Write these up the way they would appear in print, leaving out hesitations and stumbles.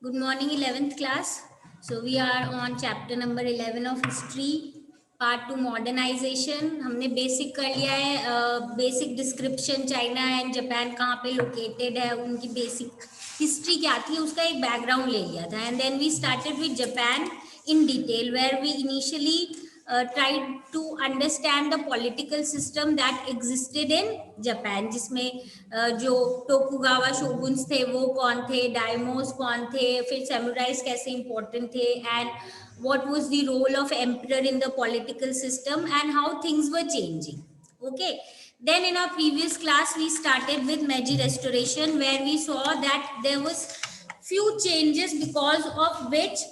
Good morning, 11th class. So we are on chapter number 11 of history, part 2 modernization. हमने basic कर लिया है, basic description China and Japan कहाँ पे located है, उनकी बेसिक हिस्ट्री क्या थी, उसका एक बैकग्राउंड ले लिया था. And then we started with Japan in detail, where we initially tried to understand the political system that existed in Japan, जिसमें जो टोकुगावा शोगुन्स थे वो कौन थे, डायमोस कौन थे, फिर सैमुराइज कैसे इंपॉर्टेंट थे, and what was the role of emperor in the political system and how things were changing. Okay, then in our previous class we started with Meiji restoration, where we saw that there was few changes because of which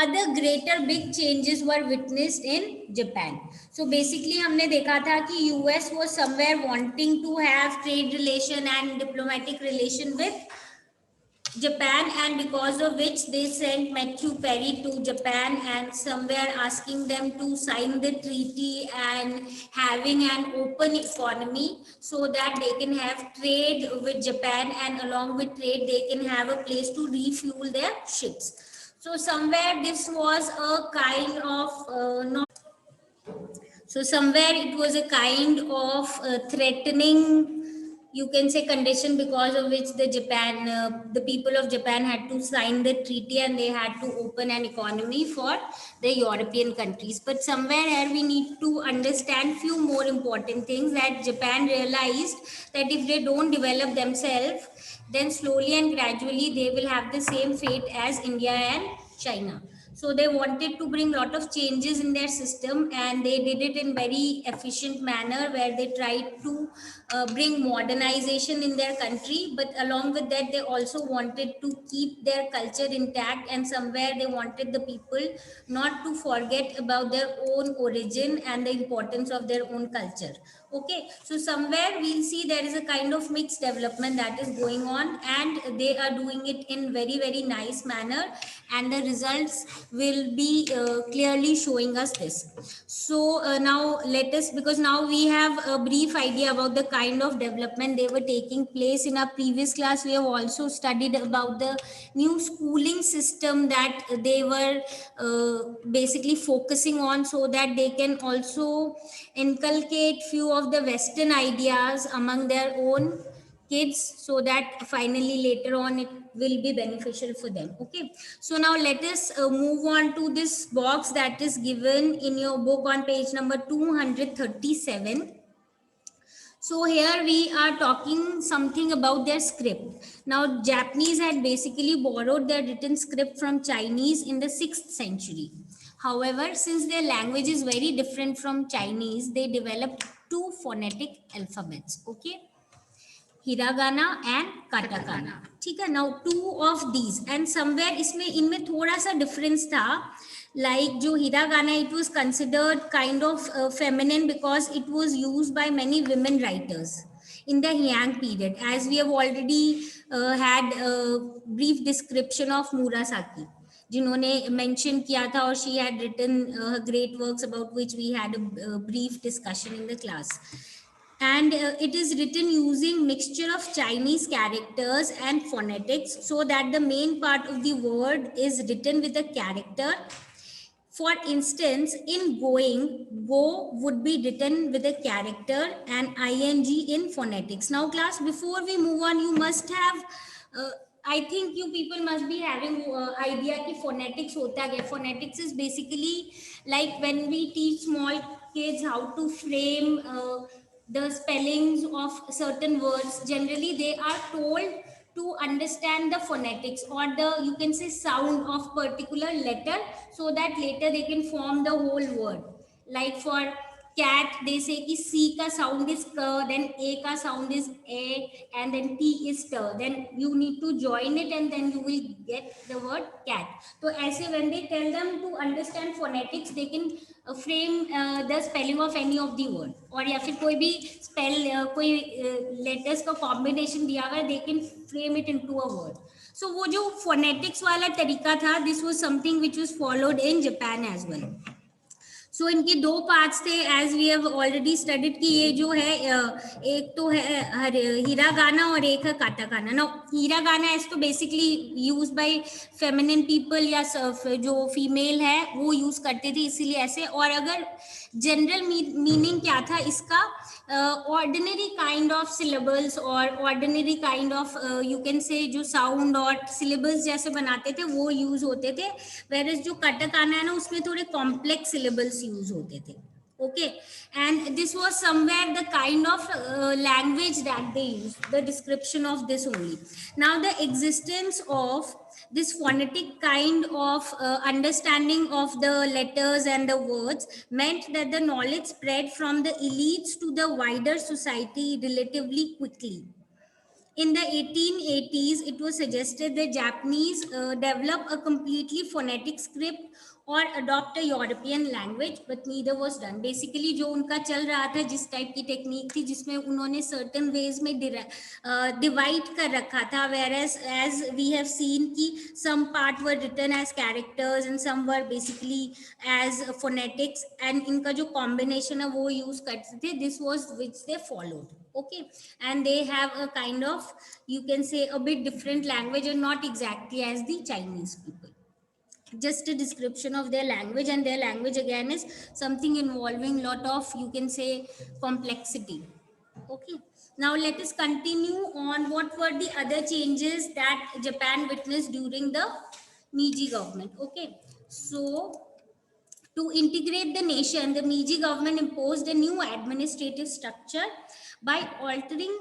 other greater big changes were witnessed in Japan. So basically हमने देखा था कि US was somewhere wanting to have trade relation and diplomatic relation with Japan, and because of which they sent Matthew Perry to Japan and somewhere asking them to sign the treaty and having an open economy so that they can have trade with Japan, and along with trade they can have a place to refuel their ships. So somewhere this was a kind of not so somewhere it was a kind of threatening, you can say, condition, because of which the people of Japan had to sign the treaty and they had to open an economy for the European countries. But somewhere here we need to understand few more important things, that Japan realized that if they don't develop themselves, then slowly and gradually they will have the same fate as India and China. So they wanted to bring lot of changes in their system, and they did it in very efficient manner, where they tried to bring modernization in their country, but along with that they also wanted to keep their culture intact, and somewhere they wanted the people not to forget about their own origin and the importance of their own culture. Okay, so somewhere we'll see there is a kind of mixed development that is going on, and they are doing it in very nice manner, and the results will be clearly showing us this. So now let us, because now we have a brief idea about the kind of development they were taking place. In our previous class we have also studied about the new schooling system that they were basically focusing on, so that they can also inculcate few of the Western ideas among their own kids, so that finally later on it will be beneficial for them. Okay, so now let us move on to this box that is given in your book on page number 237. So here we are talking something about their script. Now Japanese had basically borrowed their written script from Chinese in the 6th century. However, since their language is very different from Chinese, they developed two phonetic alphabets. Okay, hiragana and katakana. ठीक है, now two of these, and somewhere इसमें इनमें थोड़ा सा difference था. Like जो hiragana, it was considered kind of feminine because it was used by many women writers in the Heian period, as we have already had a brief description of Murasaki, जिन्होंने mention किया था, और she had written great works about which we had a brief discussion in the class. And it is written using mixture of Chinese characters and phonetics, so that the main part of the word is written with a character. For instance, in going, go would be written with a character and ing in phonetics. Now class, before we move on, you must have I think you people must be having idea ki phonetics hota kya. Phonetics is basically like when we teach small kids how to frame the spellings of certain words. Generally they are told to understand the phonetics, or the, you can say, sound of particular letter, so that later they can form the whole word. Like for cat, they say ki C ka sound is k, then A ka sound is a, and then T is t. Then you need to join it and then you will get the word cat. So as when they tell them to understand phonetics, they can frame the spelling of any of the word, और या फिर कोई भी spell कोई letters का combination दिया हुआ है, they can frame it into a word. So वो जो phonetics वाला तरीका था, this was something which was followed in Japan as well. सो इनके दो पार्ट्स थे, as we have already studied कि ये जो है एक तो है हीरा गाना और एक है काटा गाना. नाउ हीरा गाना इज तो basically use by feminine people या जो फीमेल है वो यूज करते थे इसीलिए ऐसे. और अगर जनरल मीनिंग क्या था इसका, ऑर्डिनरी काइंड ऑफ सिलेबल्स और ordinary kind of you can say जो साउंड और सिलेबल्स जैसे बनाते थे वो यूज होते थे. वेरस जो कटकाना है ना उसमें थोड़े कॉम्प्लेक्स सिलेबल्स यूज होते थे. Okay, and this was somewhere the kind of language that they used, the description of this only. Now the existence of this phonetic kind of understanding of the letters and the words meant that the knowledge spread from the elites to the wider society relatively quickly. In the 1880s, it was suggested that Japanese develop a completely phonetic script or adopt a European language, but neither was done. Basically, जो उनका चल रहा था, जिस type की technique थी, जिसमें उन्होंने certain ways में divide कर रखा था, whereas as we have seen कि some part were written as characters and some were basically as phonetics, and इनका जो combination है वो use करते थे. This was which they followed. Okay, and they have a kind of, you can say, a bit different language and not exactly as the Chinese people. Just a description of their language, and their language again is something involving lot of, you can say, complexity. Okay, now let us continue on what were the other changes that Japan witnessed during the Meiji government. Okay, so to integrate the nation, the Meiji government imposed a new administrative structure by altering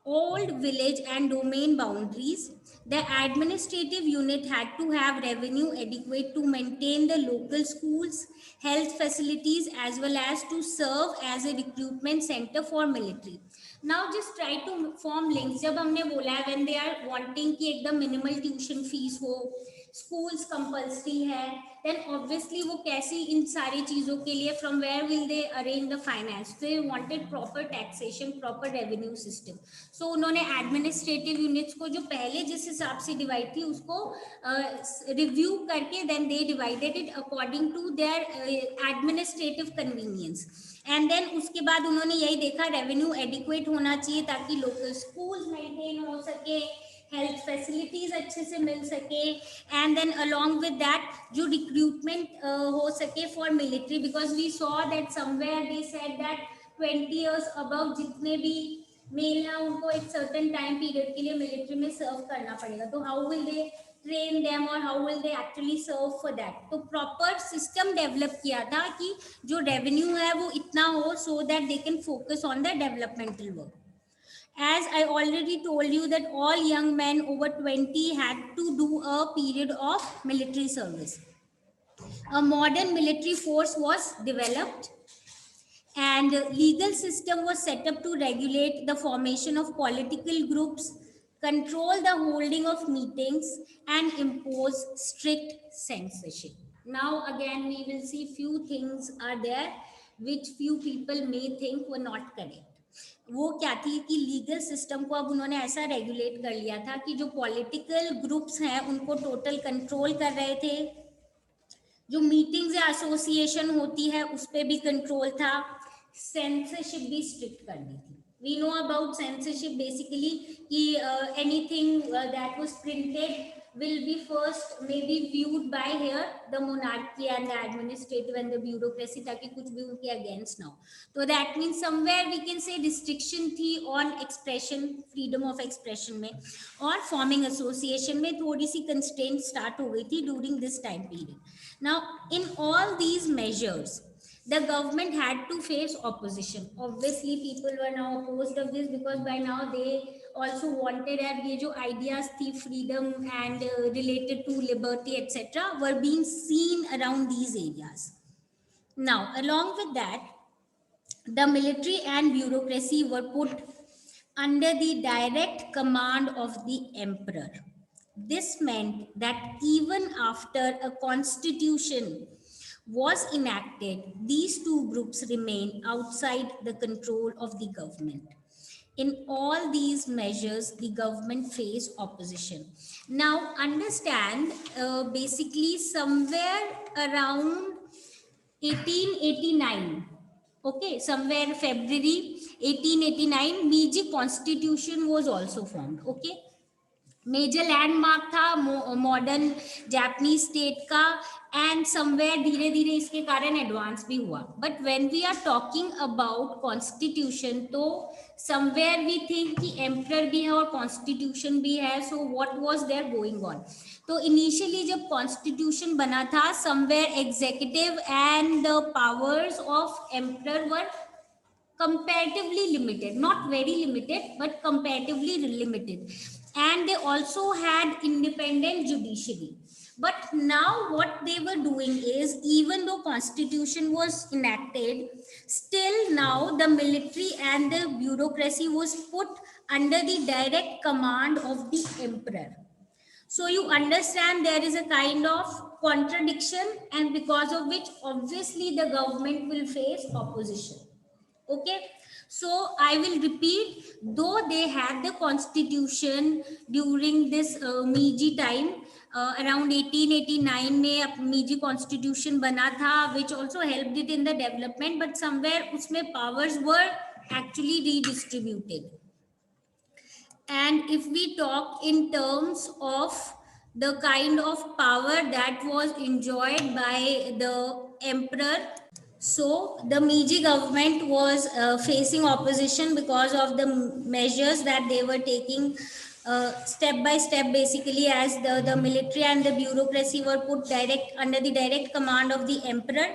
old village and domain boundaries. The administrative unit had to have revenue adequate to maintain the local schools, health facilities, as well as to serve as a recruitment center for military. Now just try to form links. जब हमने बोला है when they are wanting कि एकदम minimal tuition fees हो, schools compulsory है, then obviously वो कैसी इन सारी चीजों के लिए, from where will they arrange the finance? They wanted proper taxation, proper revenue system. So उन्होंने administrative units को जो पहले जिस हिसाब से divide थी उसको review करके then they divided it according to their administrative convenience. And then उसके बाद उन्होंने यही देखा रेवेन्यू एडिक्वेट होना चाहिए ताकि लोकल स्कूल्स मेंटेन हो सके, हेल्थ फैसिलिटीज अच्छे से मिल सके, and then along with that जो रिक्रूटमेंट हो सके for military, because we saw that somewhere they said that 20 years above जितने भी मेल है उनको एक सर्टेन टाइम पीरियड के लिए मिलिट्री में सर्व करना पड़ेगा. तो how will they train them or how will they actually serve for that? तो proper system develop किया था कि जो revenue है वो इतना हो so that they can focus on the developmental work. As I already told you that all young men over 20 had to do a period of military service. A modern military force was developed and legal system was set up to regulate the formation of political groups, control the holding of meetings, and impose strict censorship. Now again we will see few things are there which few people may think were not correct. वो क्या थी कि legal system को अब उन्होंने ऐसा regulate कर लिया था कि जो पॉलिटिकल ग्रुप्स हैं उनको टोटल कंट्रोल कर रहे थे, जो मीटिंग्स या एसोसिएशन होती है उस पर भी कंट्रोल था, सेंसरशिप भी स्ट्रिक्ट कर दी थी. We know about censorship basically कि anything that was printed will be first maybe viewed by here the monarchy and the administrative and the bureaucracy ताकि कुछ भी उनके against ना हो. तो that means somewhere we can say restriction थी on expression, freedom of expression में, और forming association में थोड़ी सी constraint start हो गई थी during this time period. Now in all these measures the government had to face opposition. Obviously people were now opposed of this because by now they also wanted that ये जो ideas थी freedom and related to liberty etc were being seen around these areas. Now along with that the military and bureaucracy were put under the direct command of the emperor. This meant that even after a constitution was enacted, these two groups remain outside the control of the government. In all these measures, the government faced opposition. Now, understand, basically somewhere around 1889. Okay, somewhere February 1889, Meiji Constitution was also formed. Okay, major landmark था modern Japanese state का, and somewhere धीरे धीरे इसके कारण advance भी हुआ. But when we are talking about constitution, तो somewhere we think कि एम्परर भी है और कॉन्स्टिट्यूशन भी है. So what was there going on? तो इनिशियली जब कॉन्स्टिट्यूशन बना था, somewhere executive and the powers of emperor were comparatively limited, not very limited, but comparatively limited, and they also had independent judiciary. But now what they were doing is, even though constitution was enacted, still now the military and the bureaucracy was put under the direct command of the emperor. So you understand there is a kind of contradiction, and because of which obviously the government will face opposition. Okay, so I will repeat, though they had the constitution during this Meiji time, around 1889 में Meiji constitution बना था, which also helped it in the development, but somewhere उसमें powers were actually redistributed. And if we talk in terms of the kind of power that was enjoyed by the emperor, so the Meiji government was facing opposition because of the measures that they were taking step by step, basically, as the military and the bureaucracy were put direct under the direct command of the emperor.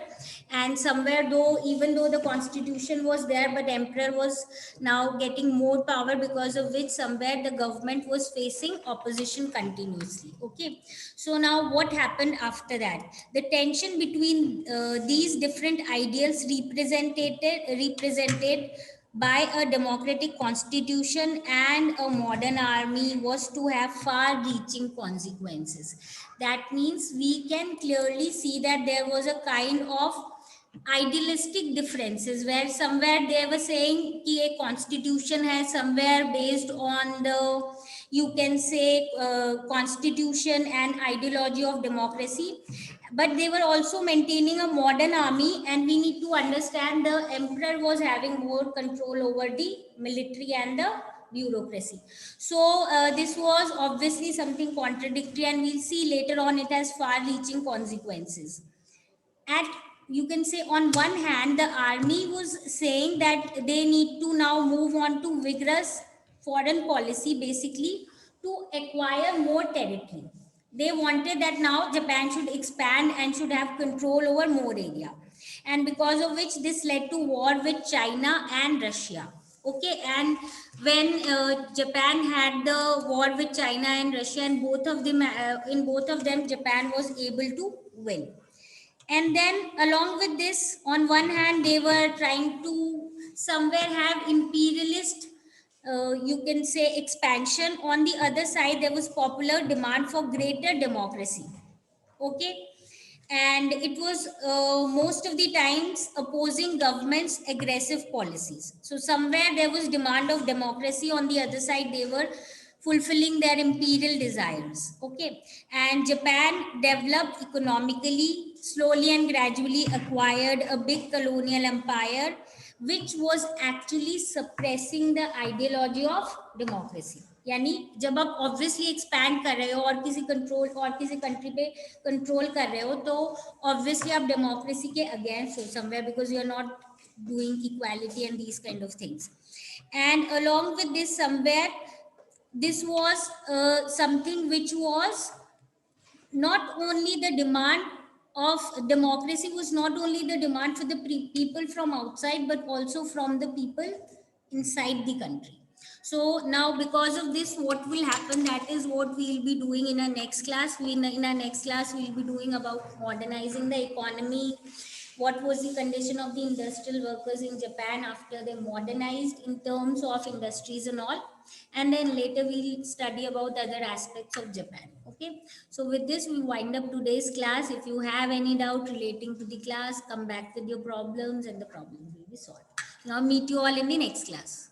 And somewhere, though, even though the constitution was there, but emperor was now getting more power, because of which somewhere the government was facing opposition continuously. Okay, so now what happened after that? The tension between these different ideals represented by a democratic constitution and a modern army was to have far reaching consequences. That means we can clearly see that there was a kind of idealistic differences, where somewhere they were saying कि a constitution है somewhere based on the, you can say, constitution and ideology of democracy, but they were also maintaining a modern army, and we need to understand the emperor was having more control over the military and the bureaucracy. So this was obviously something contradictory, and we'll see later on it has far reaching consequences. At, you can say, on one hand, the army was saying that they need to now move on to vigorous foreign policy, basically, to acquire more territory. They wanted that now Japan should expand and should have control over more area, and because of which this led to war with China and Russia. Okay, and when Japan had the war with China and Russia, and both of them, in both of them, Japan was able to win. And then along with this, on one hand, they were trying to somewhere have imperialist, you can say, expansion. On the other side, there was popular demand for greater democracy. Okay, and it was most of the times opposing government's aggressive policies. So somewhere there was demand of democracy, on the other side they were fulfilling their imperial desires. Okay, and Japan developed economically, slowly and gradually acquired a big colonial empire, which was actually suppressing the ideology of democracy. यानी जब आप obviously expand कर रहे हो और किसी control और किसी कंट्री पे कंट्रोल कर रहे हो, तो ऑब्वियसली आप डेमोक्रेसी के अगेंस्ट हो somewhere, because you are not doing equality and these kind of things. And along with this, somewhere this was something which was not only the demand of democracy, was not only the demand for the people from outside, but also from the people inside the country. So now because of this, what will happen, that is what we will be doing in our next class. In our next class we will be doing about modernizing the economy, what was the condition of the industrial workers in Japan after they modernized in terms of industries and all, and then later we'll study about other aspects of Japan. Okay, so with this we wind up today's class. If you have any doubt relating to the class, come back with your problems and the problems will be solved. Now meet you all in the next class.